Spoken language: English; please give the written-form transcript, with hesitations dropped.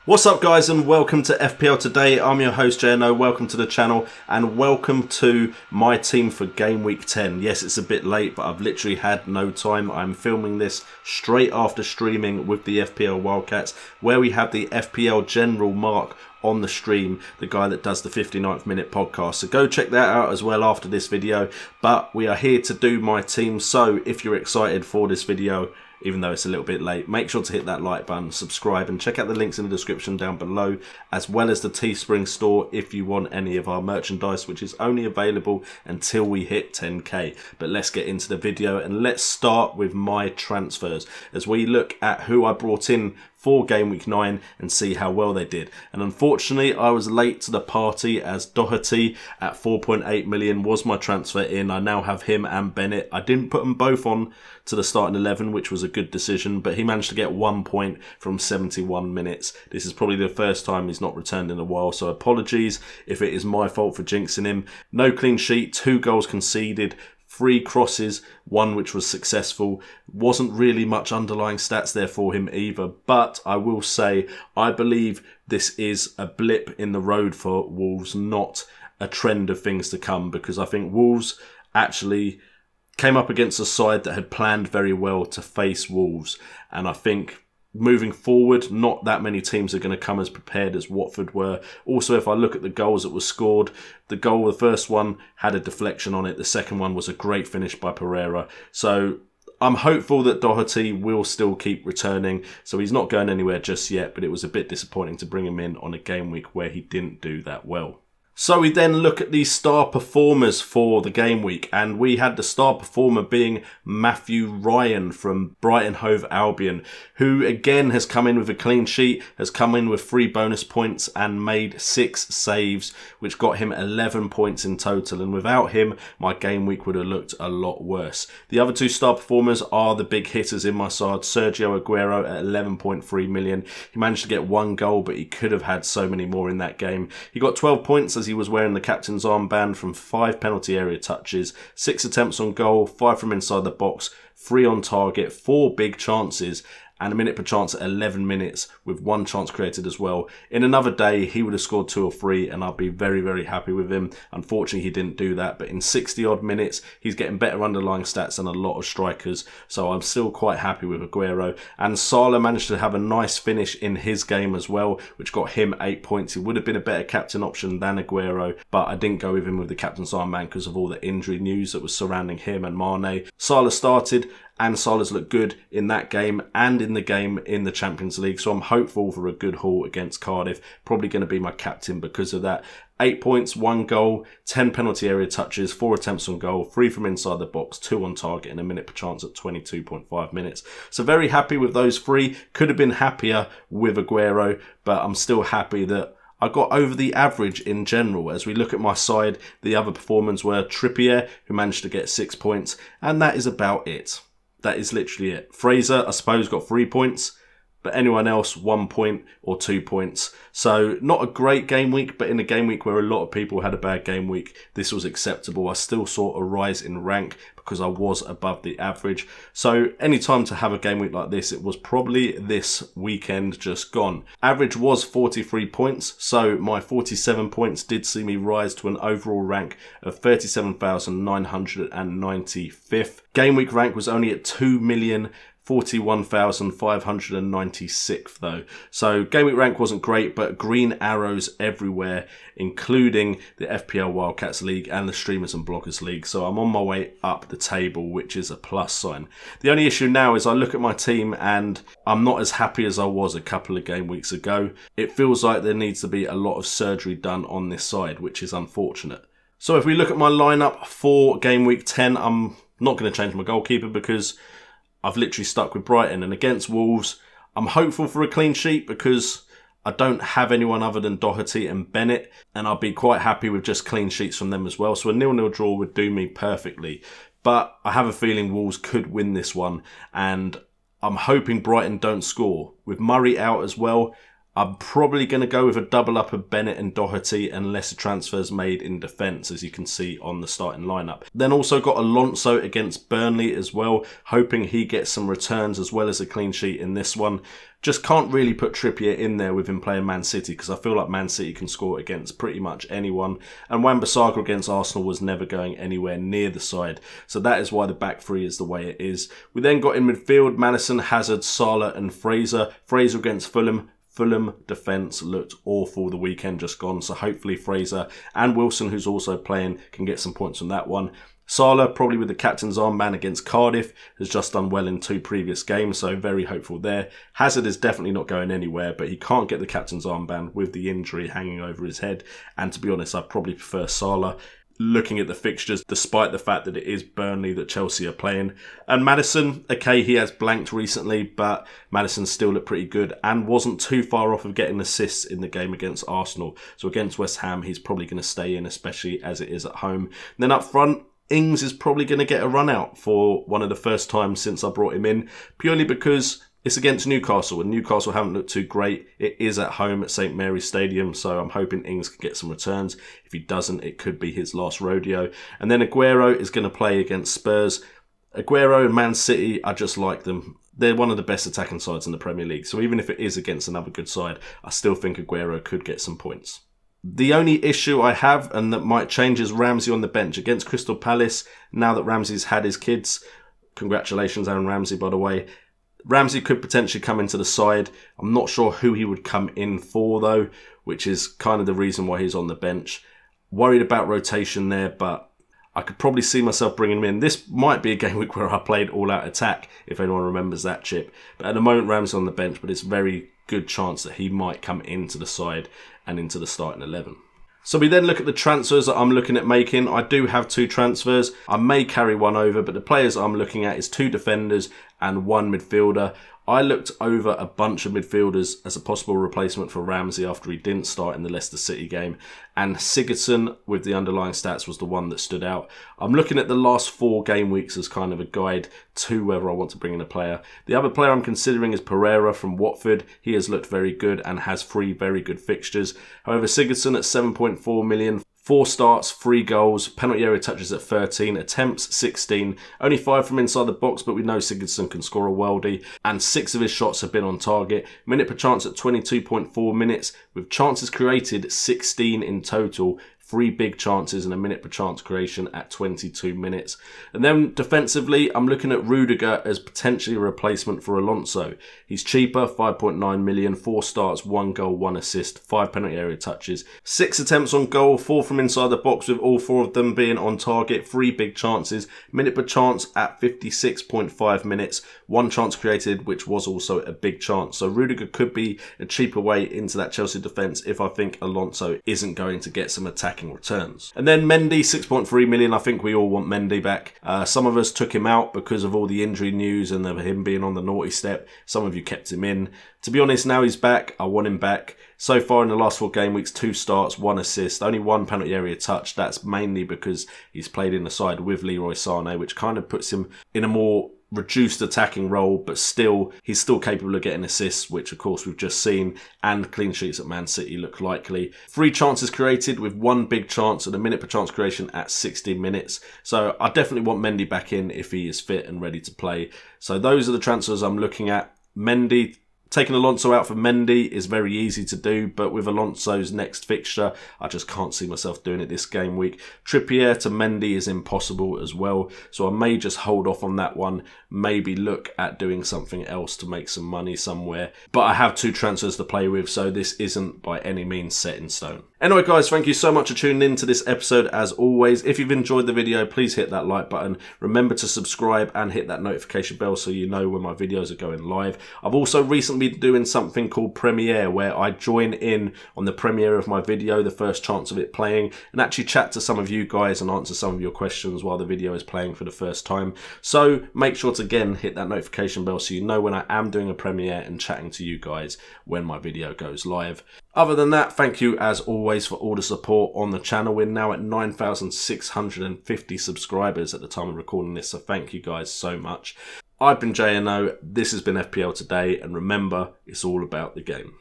What's up guys and welcome to FPL Today. I'm your host JNO, welcome to the channel and welcome to my team for Game Week 10. Yes, it's a bit late but I've literally had no time. I'm filming this straight after streaming with the FPL Wildcats where we have the FPL General Mark on the stream, the guy that does the 59th minute podcast. So go check that out as well after this video. But we are here to do my team, so if you're excited for this video, even though it's a little bit late, make sure to hit that like button, subscribe and check out the links in the description down below, as well as the Teespring store if you want any of our merchandise, which is only available until we hit 10k. But let's get into the video and let's start with my transfers as we look at who I brought in for Game Week 9 and see how well they did. And unfortunately, I was late to the party as Doherty at 4.8 million was my transfer in. I now have him and Bennett. I didn't put them both on to the starting 11, which was a good decision, but he managed to get 1 point from 71 minutes. This is probably the first time he's not returned in a while, so apologies if it is my fault for jinxing him. No clean sheet, 2 goals conceded, 3 crosses, 1 which was successful. Wasn't really much underlying stats there for him either, but I will say I believe this is a blip in the road for Wolves, not a trend of things to come, because I think Wolves actually came up against a side that had planned very well to face Wolves, and I think moving forward, not that many teams are going to come as prepared as Watford were. Also, if I look at the goals that were scored, the first one had a deflection on it. The second one was a great finish by Pereira. So I'm hopeful that Doherty will still keep returning. So he's not going anywhere just yet, but it was a bit disappointing to bring him in on a game week where he didn't do that well. So we then look at the star performers for the game week, and we had the star performer being Mathew Ryan from Brighton Hove Albion, who again has come in with a clean sheet, has come in with 3 bonus points and made 6 saves, which got him 11 points in total, and without him my game week would have looked a lot worse. The other 2 star performers are the big hitters in my side. Sergio Aguero at 11.3 million. He managed to get 1 goal, but he could have had so many more in that game. He got 12 points as he was wearing the captain's armband from 5 penalty area touches, 6 attempts on goal, 5 from inside the box, 3 on target, 4 big chances, and a minute per chance at 11 minutes with 1 chance created as well. In another day, he would have scored 2 or 3 and I'd be very, very happy with him. Unfortunately, he didn't do that, but in 60 odd minutes, he's getting better underlying stats than a lot of strikers, so I'm still quite happy with Aguero. And Salah managed to have a nice finish in his game as well, which got him 8 points. He would have been a better captain option than Aguero, but I didn't go with him with the captain's armband because of all the injury news that was surrounding him and Mane. Salah started, and Salah's looked good in that game and in the game in the Champions League. So I'm hopeful for a good haul against Cardiff. Probably going to be my captain because of that. 8 points, 1 goal, 10 penalty area touches, 4 attempts on goal, 3 from inside the box, 2 on target and a minute per chance at 22.5 minutes. So very happy with those 3. Could have been happier with Aguero, but I'm still happy that I got over the average in general. As we look at my side, the other performers were Trippier, who managed to get 6 points, and that is about it. That is literally it. Fraser, I suppose, got 3 points, but anyone else 1 point or 2 points. So not a great game week, but in a game week where a lot of people had a bad game week, this was acceptable. I still saw a rise in rank because I was above the average. So any time to have a game week like this, it was probably this weekend just gone. Average was 43 points, so my 47 points did see me rise to an overall rank of 37,995th. Game week rank was only at 2,041,596 though. So game week rank wasn't great, but green arrows everywhere, including the FPL Wildcats League and the Streamers and Bloggers League. So I'm on my way up the table, which is a plus sign. The only issue now is I look at my team and I'm not as happy as I was a couple of game weeks ago. It feels like there needs to be a lot of surgery done on this side, which is unfortunate. So if we look at my lineup for game week 10, I'm not going to change my goalkeeper because I've literally stuck with Brighton, and against Wolves, I'm hopeful for a clean sheet because I don't have anyone other than Doherty and Bennett, and I'll be quite happy with just clean sheets from them as well. So a 0-0 draw would do me perfectly. But I have a feeling Wolves could win this one, and I'm hoping Brighton don't score. With Murray out as well, I'm probably going to go with a double up of Bennett and Doherty and lesser transfers made in defence, as you can see on the starting lineup. Then also got Alonso against Burnley as well, hoping he gets some returns as well as a clean sheet in this one. Just can't really put Trippier in there with him playing Man City, because I feel like Man City can score against pretty much anyone. And Wan-Bissaka against Arsenal was never going anywhere near the side. So that is why the back three is the way it is. We then got in midfield Maddison, Hazard, Salah and Fraser. Fraser against Fulham. Fulham defence looked awful the weekend just gone, so hopefully Fraser and Wilson, who's also playing, can get some points from that one. Salah, probably with the captain's armband against Cardiff, has just done well in 2 previous games, so very hopeful there. Hazard is definitely not going anywhere, but he can't get the captain's armband with the injury hanging over his head, and to be honest, I probably prefer Salah. Looking at the fixtures, despite the fact that it is Burnley that Chelsea are playing. And Maddison, okay, he has blanked recently, but Maddison still looked pretty good and wasn't too far off of getting assists in the game against Arsenal. So against West Ham, he's probably going to stay in, especially as it is at home. And then up front, Ings is probably going to get a run out for one of the first times since I brought him in, purely because it's against Newcastle, and Newcastle haven't looked too great. It is at home at St Mary's Stadium, so I'm hoping Ings can get some returns. If he doesn't, it could be his last rodeo. And then Aguero is going to play against Spurs. Aguero and Man City, I just like them. They're one of the best attacking sides in the Premier League, so even if it is against another good side, I still think Aguero could get some points. The only issue I have, and that might change, is Ramsey on the bench against Crystal Palace. Now that Ramsey's had his kids, congratulations Aaron Ramsey, by the way. Ramsey could potentially come into the side. I'm not sure who he would come in for though, which is kind of the reason why he's on the bench. Worried about rotation there, but I could probably see myself bringing him in. This might be a game week where I played all-out attack, if anyone remembers that chip. But at the moment, Ramsey's on the bench, but it's a very good chance that he might come into the side and into the starting 11. So we then look at the transfers that I'm looking at making. I do have 2 transfers. I may carry one over, but the players I'm looking at is 2 defenders and 1 midfielder. I looked over a bunch of midfielders as a possible replacement for Ramsey after he didn't start in the Leicester City game, and Sigurdsson with the underlying stats was the one that stood out. I'm looking at the last 4 game weeks as kind of a guide to whether I want to bring in a player. The other player I'm considering is Pereira from Watford. He has looked very good and has 3 very good fixtures. However, Sigurdsson at 7.4 million, 4 starts, 3 goals, penalty area touches at 13, attempts 16, only 5 from inside the box, but we know Sigurdsson can score a worldie, and 6 of his shots have been on target. Minute per chance at 22.4 minutes, with chances created 16 in total, 3 big chances and a minute per chance creation at 22 minutes. And then defensively, I'm looking at Rudiger as potentially a replacement for Alonso. He's cheaper, 5.9 million, 4 starts, 1 goal, 1 assist, 5 penalty area touches, 6 attempts on goal, 4 from inside the box, with all 4 of them being on target, 3 big chances, minute per chance at 56.5 minutes, 1 chance created, which was also a big chance. So Rudiger could be a cheaper way into that Chelsea defence if I think Alonso isn't going to get some attacking returns. And then Mendy, 6.3 million. I think we all want Mendy back. Some of us took him out because of all the injury news and of him being on the naughty step. Some of you kept him in. To be honest, now he's back. I want him back. So far in the last 4 game weeks, 2 starts, 1 assist, only 1 penalty area touch. That's mainly because he's played in the side with Leroy Sané, which kind of puts him in a more reduced attacking role, but still, he's still capable of getting assists, which of course we've just seen, and clean sheets at Man City look likely. 3 chances created with 1 big chance and a minute per chance creation at 60 minutes. So I definitely want Mendy back in if he is fit and ready to play. So those are the transfers I'm looking at. Mendy, taking Alonso out for Mendy is very easy to do, but with Alonso's next fixture, I just can't see myself doing it this game week. Trippier to Mendy is impossible as well, so I may just hold off on that one, maybe look at doing something else to make some money somewhere. But I have 2 transfers to play with, so this isn't by any means set in stone. Anyway guys, thank you so much for tuning in to this episode as always. If you've enjoyed the video, please hit that like button. Remember to subscribe and hit that notification bell so you know when my videos are going live. I've also recently been doing something called Premiere, where I join in on the premiere of my video, the first chance of it playing, and actually chat to some of you guys and answer some of your questions while the video is playing for the first time. So make sure to again hit that notification bell so you know when I am doing a premiere and chatting to you guys when my video goes live. Other than that, thank you as always for all the support on the channel. We're now at 9,650 subscribers at the time of recording this, so thank you guys so much. I've been JNO, this has been FPL Today, and remember, it's all about the game.